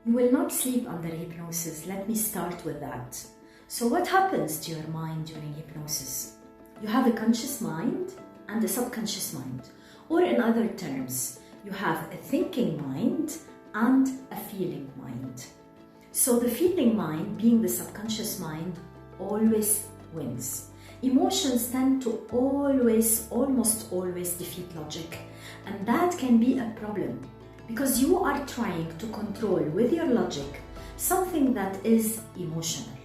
You will not sleep under hypnosis. Let me start with that. So what happens to your mind during hypnosis? You have a conscious mind and a subconscious mind. Or in other terms, you have a thinking mind and a feeling mind. So the feeling mind, being the subconscious mind, always wins. Emotions tend to almost always defeat logic. And that can be a problem because you are trying to control with your logic something that is emotional.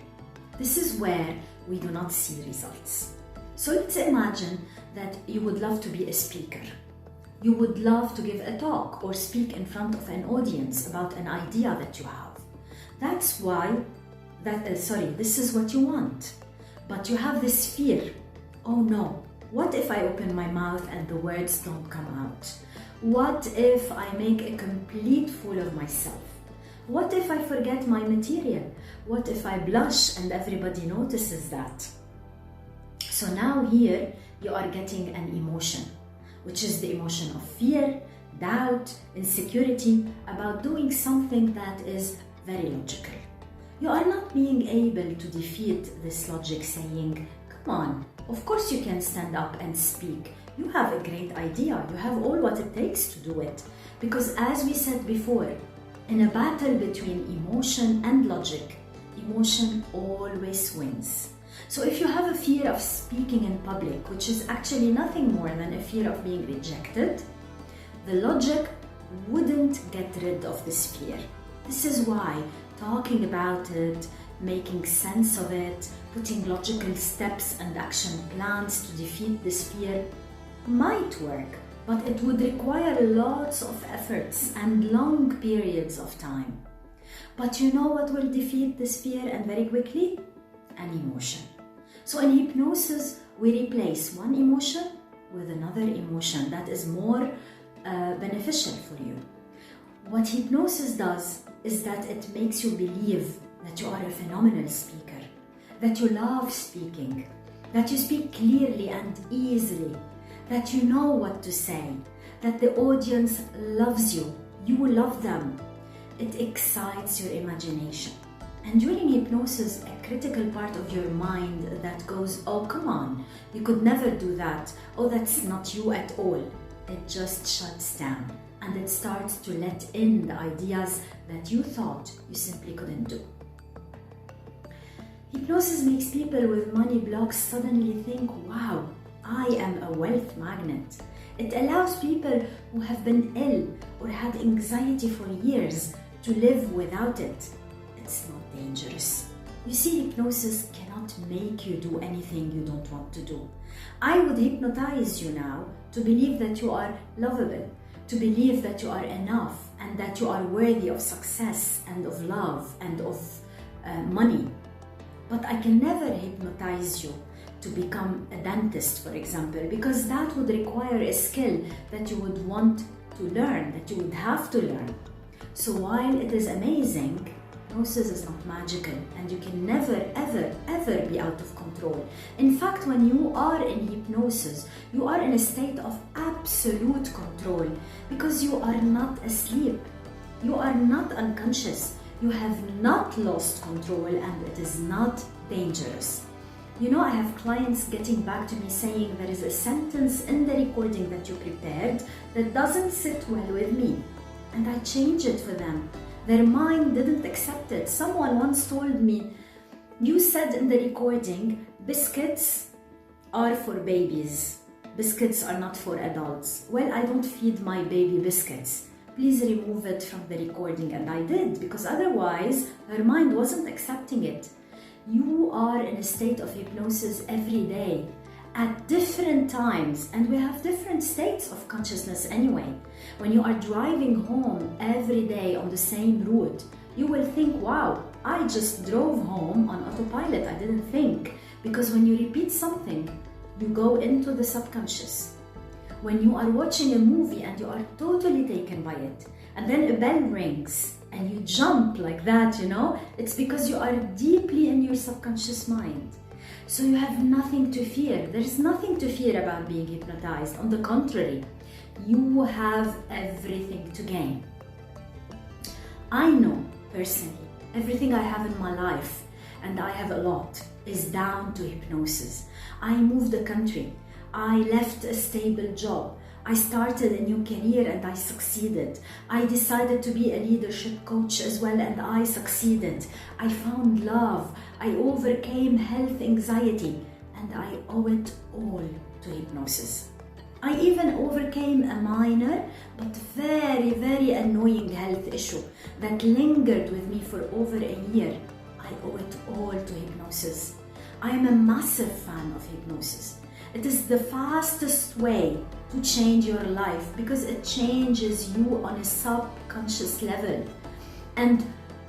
This is where we do not see results. So let's imagine that you would love to be a speaker. You would love to give a talk or speak in front of an audience about an idea that you have. That's why, this is what you want. But you have this fear. Oh no, what if I open my mouth and the words don't come out? What if I make a complete fool of myself? What if I forget my material? What if I blush and everybody notices that? So now here you are getting an emotion, which is the emotion of fear, doubt, insecurity about doing something that is very logical. You are not being able to defeat this logic saying, come on, of course you can stand up and speak. You have a great idea. You have all what it takes to do it. Because as we said before, in a battle between emotion and logic, emotion always wins. So if you have a fear of speaking in public, which is actually nothing more than a fear of being rejected, the logic wouldn't get rid of this fear. This is why talking about it, making sense of it, putting logical steps and action plans to defeat this fear might work, but it would require lots of efforts and long periods of time. But you know what will defeat this fear and very quickly? An emotion. So in hypnosis, we replace one emotion with another emotion that is more beneficial for you. What hypnosis does is that it makes you believe that you are a phenomenal speaker, that you love speaking, that you speak clearly and easily, that you know what to say, that the audience loves you, you love them. It excites your imagination. And during hypnosis, a critical part of your mind that goes, oh, come on, you could never do that. Oh, that's not you at all. It just shuts down and it starts to let in the ideas that you thought you simply couldn't do. Hypnosis makes people with money blocks suddenly think, wow, I am a wealth magnet. It allows people who have been ill or had anxiety for years to live without it. It's not dangerous. You see, hypnosis cannot make you do anything you don't want to do. I would hypnotize you now to believe that you are lovable, to believe that you are enough and that you are worthy of success and of love and of money. But I can never hypnotize you to become a dentist, for example, because that would require a skill that you would want to learn, that you would have to learn. So while it is amazing, hypnosis is not magical and you can never, ever be out of control. In fact, when you are in hypnosis, you are in a state of absolute control because you are not asleep. You are not unconscious. You have not lost control and it is not dangerous. You know, I have clients getting back to me saying there is a sentence in the recording that you prepared that doesn't sit well with me. And I change it for them. Their mind didn't accept it. Someone once told me, you said in the recording, biscuits are for babies. Biscuits are not for adults. Well, I don't feed my baby biscuits. Please remove it from the recording. And I did, because otherwise her mind wasn't accepting it. You are in a state of hypnosis every day at different times, and we have different states of consciousness anyway. When you are driving home every day on the same route, you will think, wow, I just drove home on autopilot. I didn't think. Because when you repeat something, you go into the subconscious. When you are watching a movie and you are totally taken by it, and then a bell rings and you jump like that, you know, it's because you are deeply in your subconscious mind. So you have nothing to fear. There is nothing to fear about being hypnotized. On the contrary, you have everything to gain. I know personally. Everything I have in my life, and I have a lot, is down to hypnosis. I moved the country. I left a stable job. I started a new career and I succeeded. I decided to be a leadership coach as well and I succeeded. I found love. I overcame health anxiety and I owe it all to hypnosis. I even overcame a minor but very, very annoying health issue that lingered with me for over a year. I owe it all to hypnosis. I am a massive fan of hypnosis. It is the fastest way to change your life because it changes you on a subconscious level. And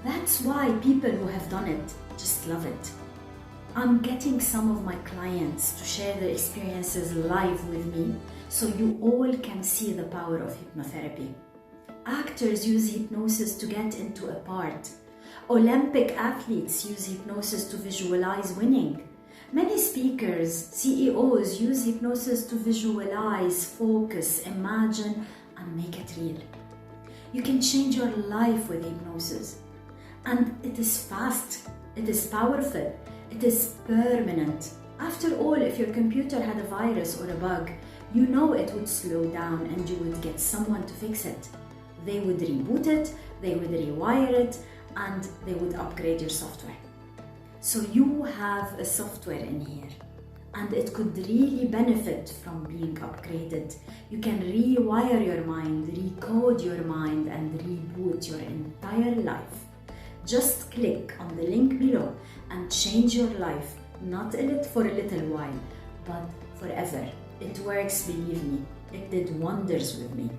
that's why people who have done it just love it. I'm getting some of my clients to share their experiences live with me so you all can see the power of hypnotherapy. Actors use hypnosis to get into a part. Olympic athletes use hypnosis to visualize winning. Many speakers, CEOs use hypnosis to visualize, focus, imagine, and make it real. You can change your life with hypnosis. And it is fast, it is powerful, it is permanent. After all, if your computer had a virus or a bug, you know it would slow down and you would get someone to fix it. They would reboot it, they would rewire it, and they would upgrade your software. So you have a software in here and it could really benefit from being upgraded. You can rewire your mind, recode your mind and reboot your entire life. Just click on the link below and change your life, not for a little while, but forever. It works, believe me. It did wonders with me.